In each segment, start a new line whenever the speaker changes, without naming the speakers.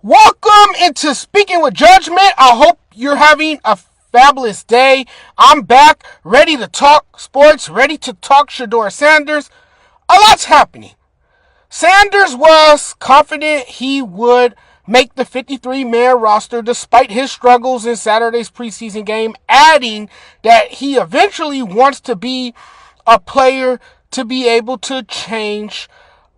Welcome into Speaking with Judgment. I hope you're having a fabulous day. I'm back, ready to talk sports, ready to talk Shedeur Sanders. A lot's happening. Sanders was confident he would make the 53-man roster despite his struggles in Saturday's preseason game, adding that he eventually wants to be a player to be able to change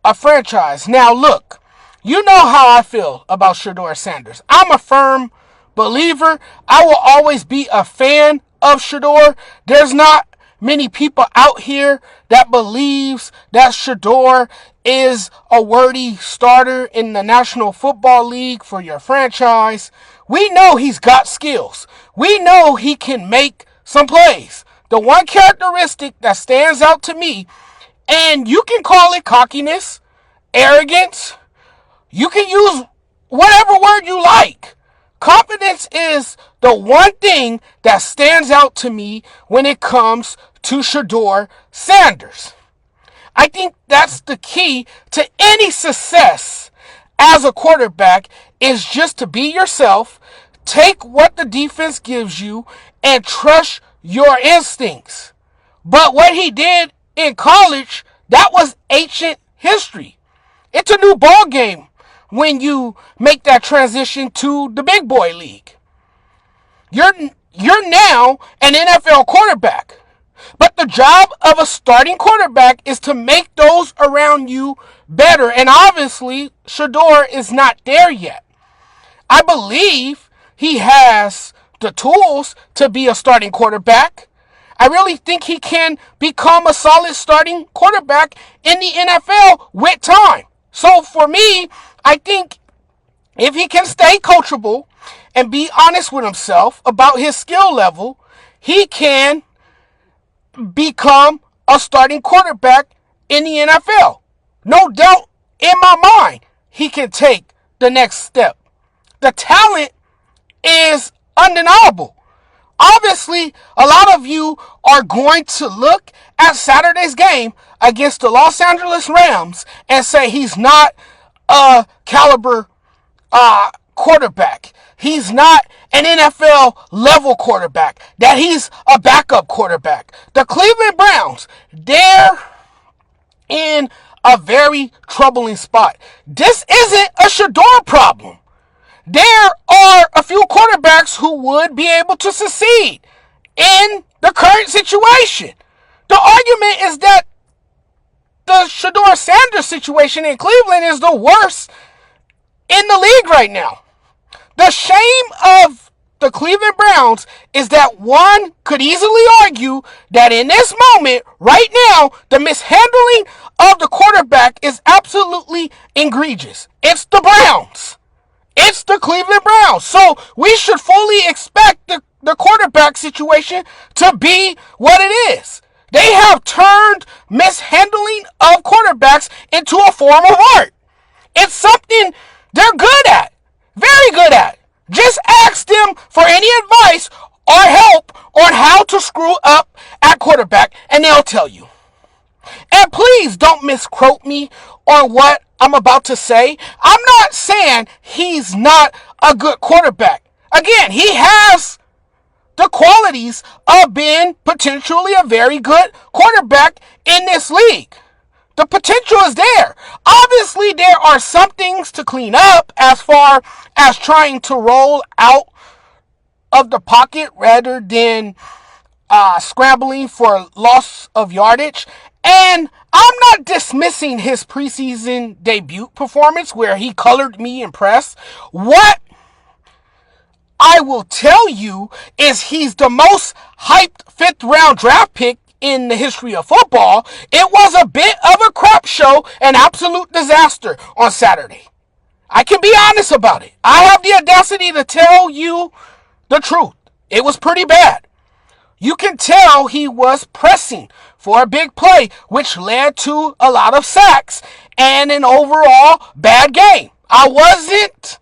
a franchise. Now look, you know how I feel about Shedeur Sanders. I'm a firm believer. I will always be a fan of Shedeur. There's not many people out here that believes that Shedeur is a worthy starter in the National Football League for your franchise. We know he's got skills. We know he can make some plays. The one characteristic that stands out to me, and you can call it cockiness, arrogance, you can use whatever word you like. Confidence is the one thing that stands out to me when it comes to Shedeur Sanders. I think that's the key to any success as a quarterback, is just to be yourself, take what the defense gives you, and trust your instincts. But what he did in college, that was ancient history. It's a new ball game when you make that transition to the big boy league. You're now an NFL quarterback. But the job of a starting quarterback is to make those around you better. And obviously, Shedeur is not there yet. I believe he has the tools to be a starting quarterback. I really think he can become a solid starting quarterback in the NFL with time. So for me, I think if he can stay coachable and be honest with himself about his skill level, he can become a starting quarterback in the NFL. No doubt in my mind, he can take the next step. The talent is undeniable. Obviously, a lot of you are going to look at Saturday's game against the Los Angeles Rams and say he's not a caliber quarterback. He's not an NFL level quarterback. That he's a backup quarterback. The Cleveland Browns, they're in a very troubling spot. This isn't a Shedeur problem. There are a few quarterbacks who would be able to succeed in the current situation. The argument is that the Shedeur Sanders situation in Cleveland is the worst in the league right now. The shame of the Cleveland Browns is that one could easily argue that in this moment, right now, the mishandling of the quarterback is absolutely egregious. It's the Browns. It's the Cleveland Browns. So we should fully expect the quarterback situation to be what it is. They have turned mishandling of quarterbacks into a form of art. It's something they're good at. Very good at. Just ask them for any advice or help on how to screw up at quarterback, and they'll tell you. And please don't misquote me on what I'm about to say. I'm not saying he's not a good quarterback. Again, he has the qualities of being potentially a very good quarterback in this league. The potential is there. Obviously, there are some things to clean up as far as trying to roll out of the pocket rather than scrambling for loss of yardage. And I'm not dismissing his preseason debut performance where he colored me impressed. What I will tell you is he's the most hyped fifth-round draft pick in the history of football. It was a bit of a crap show, an absolute disaster on Saturday. I can be honest about it. I have the audacity to tell you the truth. It was pretty bad. You can tell he was pressing for a big play, which led to a lot of sacks and an overall bad game. I wasn't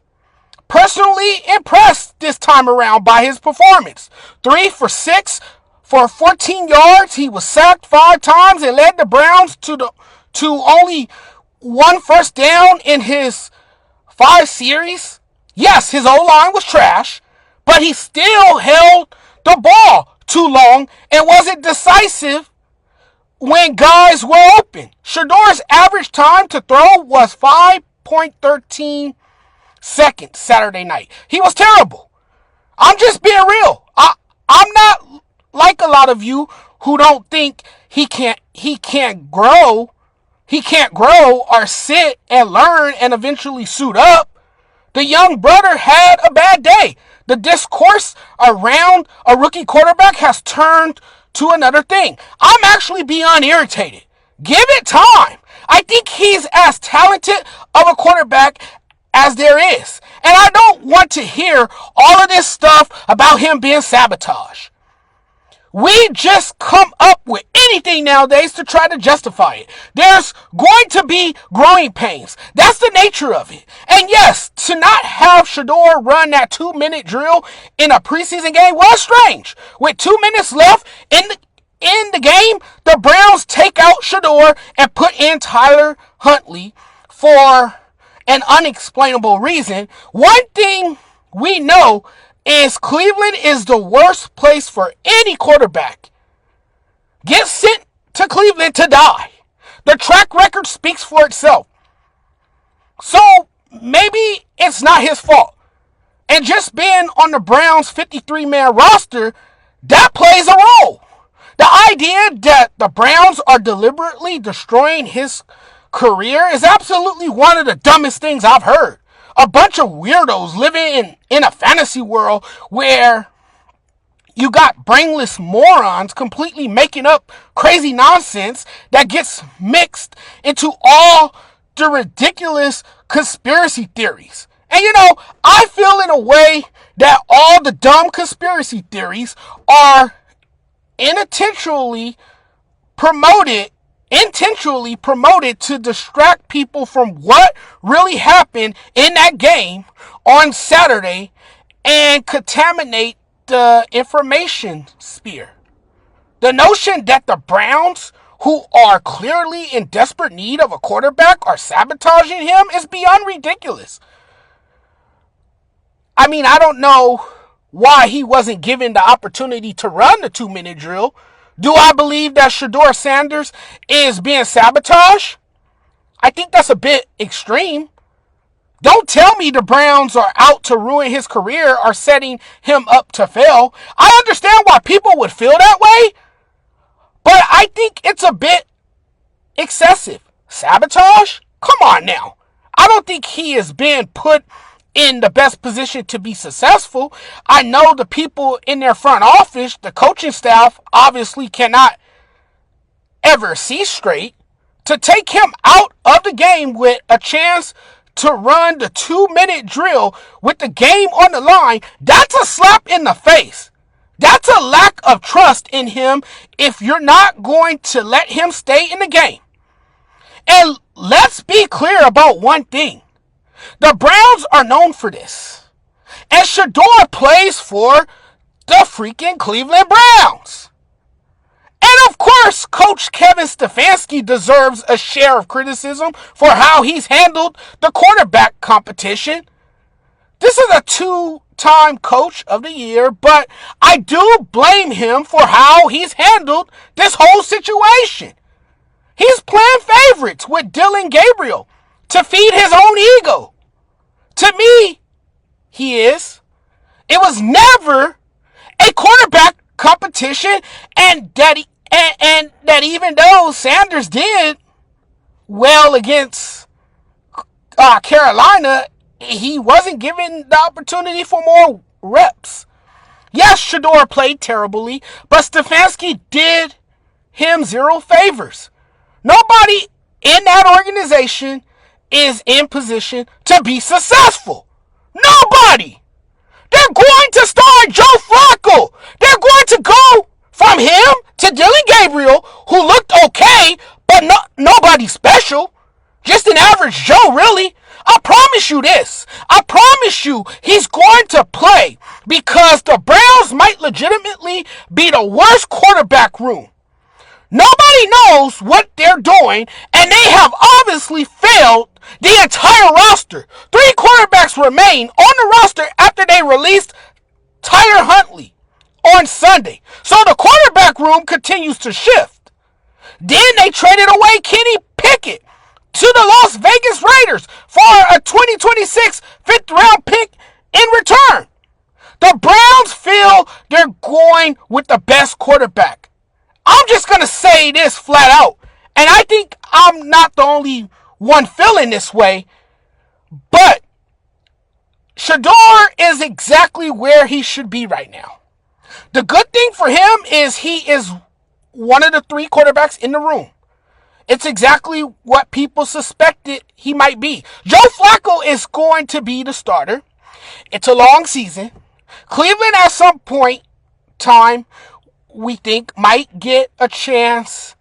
personally impressed this time around by his performance. 3 for 6 for 14 yards. He was sacked 5 times and led the Browns to only 1 first down in his 5 series Yes, his O-line was trash, but he still held the ball too long and wasn't decisive when guys were open. Shedeur's average time to throw was 5.13 seconds Saturday night. He was terrible. I'm just being real. I'm not like a lot of you who don't think he can't grow. He can't grow or sit and learn and eventually suit up. The young brother had a bad day. The discourse around a rookie quarterback has turned to another thing. I'm actually beyond irritated. Give it time. I think he's as talented of a quarterback as there is. And I don't want to hear all of this stuff about him being sabotaged. We just come up with anything nowadays to try to justify it. There's going to be growing pains. That's the nature of it. And yes, to not have Shedeur run that 2-minute drill in a preseason game was strange. With 2 minutes left in the game, the Browns take out Shedeur and put in Tyler Huntley for an unexplainable reason. One thing we know is Cleveland is the worst place for any quarterback. Get sent to Cleveland to die. The track record speaks for itself. So maybe it's not his fault. And just being on the Browns 53-man roster, that plays a role. The idea that the Browns are deliberately destroying his career is absolutely one of the dumbest things I've heard. A bunch of weirdos living in a fantasy world where you got brainless morons completely making up crazy nonsense that gets mixed into all the ridiculous conspiracy theories. And I feel in a way that all the dumb conspiracy theories are intentionally promoted to distract people from what really happened in that game on Saturday and contaminate the information sphere. The notion that the Browns, who are clearly in desperate need of a quarterback, are sabotaging him is beyond ridiculous. I mean, I don't know why he wasn't given the opportunity to run the 2-minute drill. Do I believe that Shedeur Sanders is being sabotaged? I think that's a bit extreme. Don't tell me the Browns are out to ruin his career or setting him up to fail. I understand why people would feel that way, but I think it's a bit excessive. Sabotage? Come on now. I don't think he is being put in the best position to be successful. I know the people in their front office, the coaching staff, obviously cannot ever see straight. To take him out of the game with a chance to run the 2-minute drill with the game on the line, that's a slap in the face. That's a lack of trust in him if you're not going to let him stay in the game. And let's be clear about one thing. The Browns are known for this. And Shedeur plays for the freaking Cleveland Browns. And of course, Coach Kevin Stefanski deserves a share of criticism for how he's handled the quarterback competition. This is a 2-time Coach of the Year, but I do blame him for how he's handled this whole situation. He's playing favorites with Dylan Gabriel to feed his own ego. To me, he is. It was never a quarterback competition, and that even though Sanders did well against Carolina, he wasn't given the opportunity for more reps. Yes, Shedeur played terribly, but Stefanski did him zero favors. Nobody in that organization is in position to be successful. Nobody. They're going to start Joe Flacco. They're going to go from him to Dylan Gabriel, who looked okay, but nobody special. Just an average Joe, really. I promise you this. I promise you he's going to play because the Browns might legitimately be the worst quarterback room. Nobody knows what they're doing, and they have obviously failed the entire roster. 3 quarterbacks remain on the roster after they released Tyler Huntley on Sunday. So the quarterback room continues to shift. Then they traded away Kenny Pickett to the Las Vegas Raiders for a 2026 fifth-round pick in return. The Browns feel they're going with the best quarterback. I'm just going to say this flat out, and I think I'm not the only one feeling this way, but Shedeur is exactly where he should be right now. The good thing for him is he is one of the 3 quarterbacks in the room. It's exactly what people suspected he might be. Joe Flacco is going to be the starter. It's a long season. Cleveland at some point time, we think, might get a chance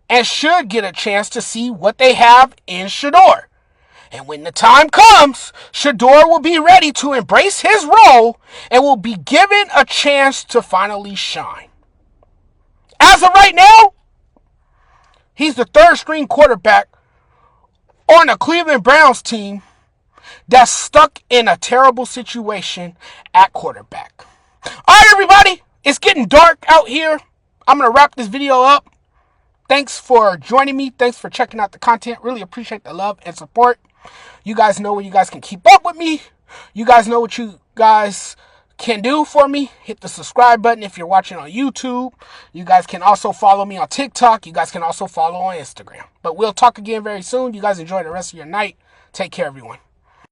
and should get a chance to see what they have in Shedeur. And when the time comes, Shedeur will be ready to embrace his role and will be given a chance to finally shine. As of right now, he's the 3rd string quarterback on the Cleveland Browns team that's stuck in a terrible situation at quarterback. All right, everybody, it's getting dark out here. I'm going to wrap this video up. Thanks for joining me. Thanks for checking out the content. Really appreciate the love and support. You guys know where you guys can keep up with me. You guys know what you guys can do for me. Hit the subscribe button if you're watching on YouTube. You guys can also follow me on TikTok. You guys can also follow on Instagram. But we'll talk again very soon. You guys enjoy the rest of your night. Take care, everyone.